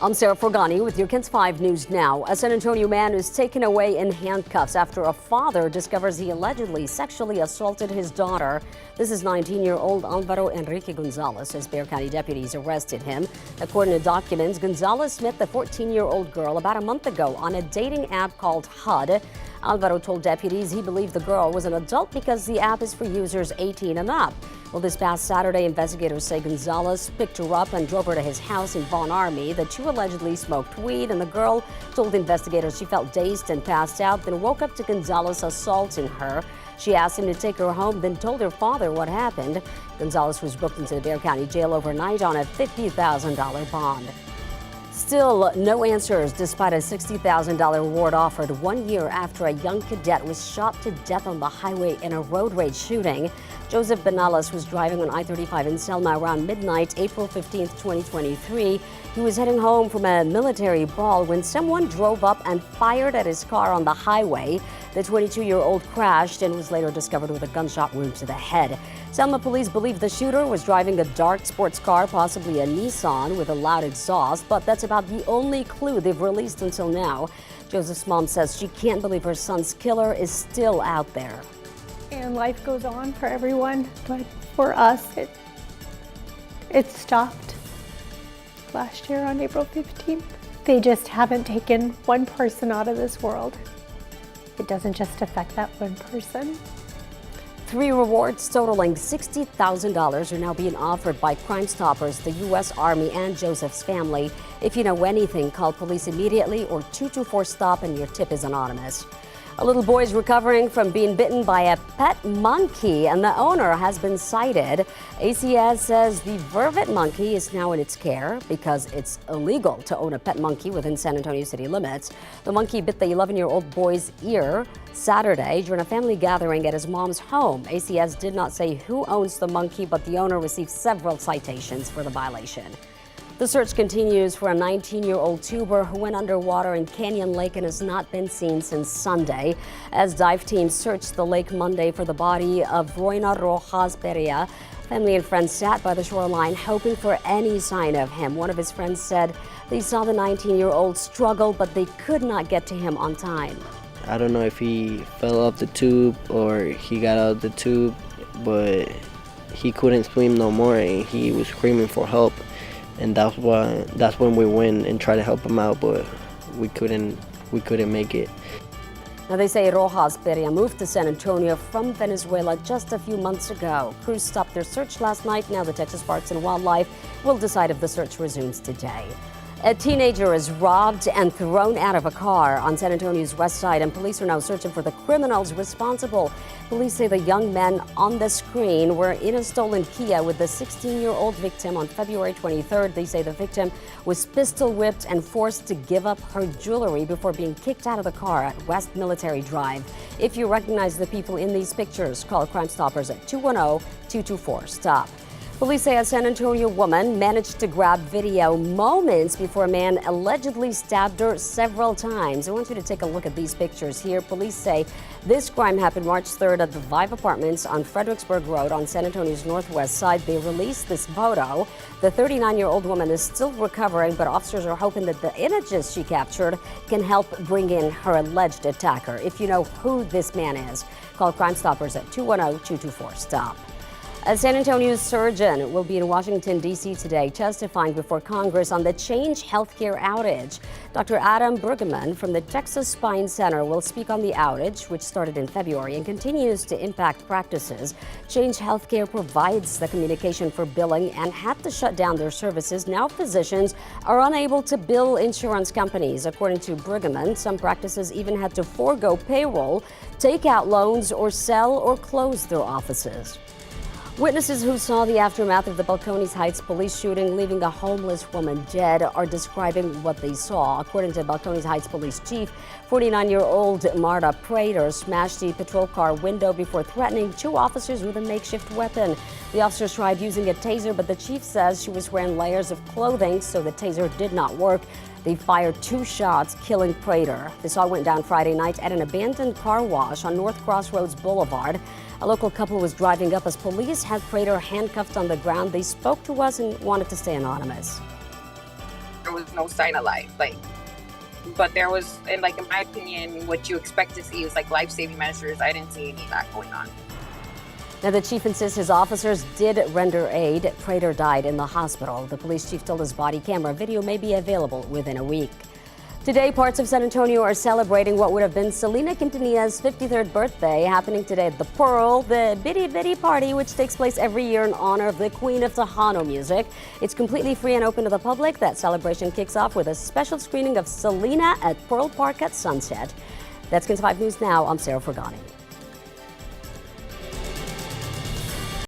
I'm Sarah Forgani with your Kids 5 News Now. A San Antonio man is taken away in handcuffs after a father discovers he allegedly sexually assaulted his daughter. This is 19-year-old Alvaro Enrique Gonzalez as Bexar County deputies arrested him. According to documents, Gonzalez met the 14-year-old girl about a month ago on a dating app called HUD. Alvaro told deputies he believed the girl was an adult because the app is for users 18 and up. Well, this past Saturday, investigators say Gonzalez picked her up and drove her to his house in Von Army. The two allegedly smoked weed, and the girl told investigators she felt dazed and passed out, then woke up to Gonzalez assaulting her. She asked him to take her home, then told her father what happened. Gonzalez was booked into the Bexar County Jail overnight on a $50,000 bond. Still no answers despite a $60,000 reward offered 1 year after a young cadet was shot to death on the highway in a road rage shooting. Joseph Benales was driving on I-35 in Selma around midnight, April 15, 2023. He was heading home from a military ball when someone drove up and fired at his car on the highway. The 22-year-old crashed and was later discovered with a gunshot wound to the head. Selma police believe the shooter was driving a dark sports car, possibly a Nissan, with a loud exhaust, but that's about the only clue they've released until now. Joseph's mom says she can't believe her son's killer is still out there. And life goes on for everyone, but for us, it stopped last year on April 15th. They just haven't taken one person out of this world. It doesn't just affect that one person. 3 rewards totaling $60,000 are now being offered by Crime Stoppers, the U.S. Army, and Joseph's family. If you know anything, call police immediately or 224-STOP and your tip is anonymous. A little boy is recovering from being bitten by a pet monkey, and the owner has been cited. ACS says the vervet monkey is now in its care because it's illegal to own a pet monkey within San Antonio city limits. The monkey bit the 11-year-old boy's ear Saturday during a family gathering at his mom's home. ACS did not say who owns the monkey, but the owner received several citations for the violation. The search continues for a 19-year-old tuber who went underwater in Canyon Lake and has not been seen since Sunday. As dive teams searched the lake Monday for the body of Roina Rojas Perea, family and friends sat by the shoreline hoping for any sign of him. One of his friends said they saw the 19-year-old struggle, but they could not get to him on time. I don't know if he fell off the tube or he got out of the tube, but he couldn't swim no more and he was screaming for help. And that's when we went and tried to help him out, but we couldn't make it. Now they say Rojas Perea moved to San Antonio from Venezuela just a few months ago. Crews stopped their search last night. Now the Texas Parks and Wildlife will decide if the search resumes today. A teenager is robbed and thrown out of a car on San Antonio's west side, and police are now searching for the criminals responsible. Police say the young men on the screen were in a stolen Kia with the 16-year-old victim on February 23rd. They say the victim was pistol whipped and forced to give up her jewelry before being kicked out of the car at West Military Drive. If you recognize the people in these pictures, call Crime Stoppers at 210-224-STOP. Police say a San Antonio woman managed to grab video moments before a man allegedly stabbed her several times. I want you to take a look at these pictures here. Police say this crime happened March 3rd at the Vive Apartments on Fredericksburg Road on San Antonio's northwest side. They released this photo. The 39-year-old woman is still recovering, but officers are hoping that the images she captured can help bring in her alleged attacker. If you know who this man is, call Crime Stoppers at 210-224-STOP. A San Antonio surgeon will be in Washington, D.C. today testifying before Congress on the Change Healthcare outage. Dr. Adam Bergman from the Texas Spine Center will speak on the outage, which started in February and continues to impact practices. Change Healthcare provides the communication for billing and had to shut down their services. Now physicians are unable to bill insurance companies. According to Bergman, some practices even had to forego payroll, take out loans, or sell or close their offices. Witnesses who saw the aftermath of the Balcones Heights police shooting, leaving a homeless woman dead, are describing what they saw. According to Balcones Heights Police Chief, 49-year-old Marta Prater smashed the patrol car window before threatening 2 officers with a makeshift weapon. The officers tried using a taser, but the chief says she was wearing layers of clothing, so the taser did not work. They fired 2 shots, killing Prater. This all went down Friday night at an abandoned car wash on North Crossroads Boulevard. A local couple was driving up as police had Prater handcuffed on the ground. They spoke to us and wanted to stay anonymous. There was no sign of life. Like, but there was, and like in my opinion, what you expect to see is like life-saving measures. I didn't see any of that going on. Now, the chief insists his officers did render aid. Prater died in the hospital. The police chief told his body camera video may be available within a week. Today, parts of San Antonio are celebrating what would have been Selena Quintanilla's 53rd birthday, happening today at the Pearl, the Bitty Bitty Party, which takes place every year in honor of the Queen of Tejano music. It's completely free and open to the public. That celebration kicks off with a special screening of Selena at Pearl Park at sunset. That's KINS 5 News Now. I'm Sarah Fergani.